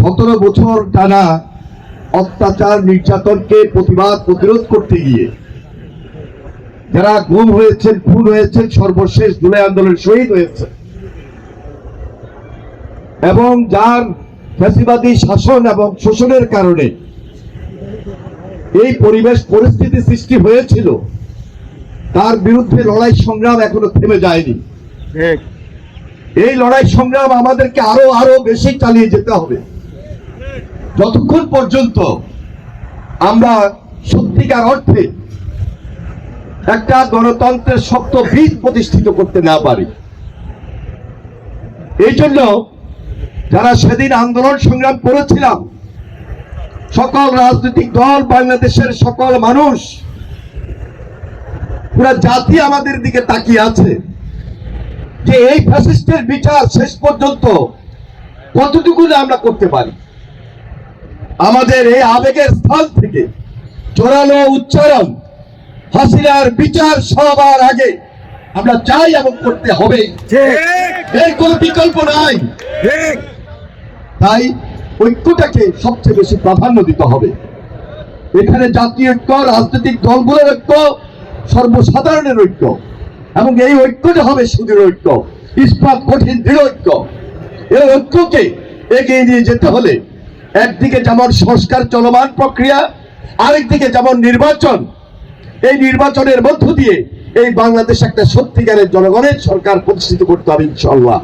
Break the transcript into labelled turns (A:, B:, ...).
A: 17 বছর টানা অত্যাচার নির্যাতনকে প্রতিরোধ করতে গিয়ে যারা গুম হয়েছেন, খুন হয়েছেন, সর্বশেষ জুলাই আন্দোলনের শহীদ হয়েছে, এবং যার ফ্যাসিবাদী শাসন এবং শোষণের কারণে এই পরিস্থিতি সৃষ্টি হয়েছিল, তার বিরুদ্ধে লড়াই সংগ্রাম এখনো থেমে যায়নি। এই লড়াই সংগ্রাম আমাদেরকে আরো বেশি চালিয়ে যেতে হবে, যতক্ষণ পর্যন্ত আমরা সত্যিকার অর্থে একটা গণতন্ত্রের শক্ত ভিত প্রতিষ্ঠিত করতে না পারি। এই জন্য যারা সেদিন আন্দোলন সংগ্রাম করেছিলাম, সকল রাজনৈতিক দল, বাংলাদেশের সকল মানুষ, পুরা জাতি আমাদের দিকে তাকিয়ে আছে যে এই ফ্যাসিস্টের বিচার শেষ পর্যন্ত কতটুকু আমরা করতে পারি। আমাদের এই আবেগের স্থান থেকে জোরালো উচ্চারণ, হাসিনার বিচার সবার আগে আমরা চাই এবং করতে হবে, এর কোনো বিকল্প নাই। তাই ঐক্যটাকে সবচেয়ে বেশি প্রাধান্য দিতে হবে। এখানে জাতীয় ঐক্য, রাজনৈতিক দলগুলোর ঐক্য, সর্বসাধারণের ঐক্য, এবং এই ঐক্যটা হবে সুদৃঢ় ঐক্য, ইস্পাত কঠিন দৃঢ় ঐক্য। এই ঐক্যকে এগিয়ে নিয়ে যেতে হলে একদিকে যেমন সংস্কার চলমান প্রক্রিয়া, আরেকদিকে যেমন নির্বাচন, এই নির্বাচনের মধ্য দিয়ে এই বাংলাদেশ একটা সত্যিকারের জনগণের সরকার প্রতিষ্ঠিত করতে হবে ইনশাআল্লাহ।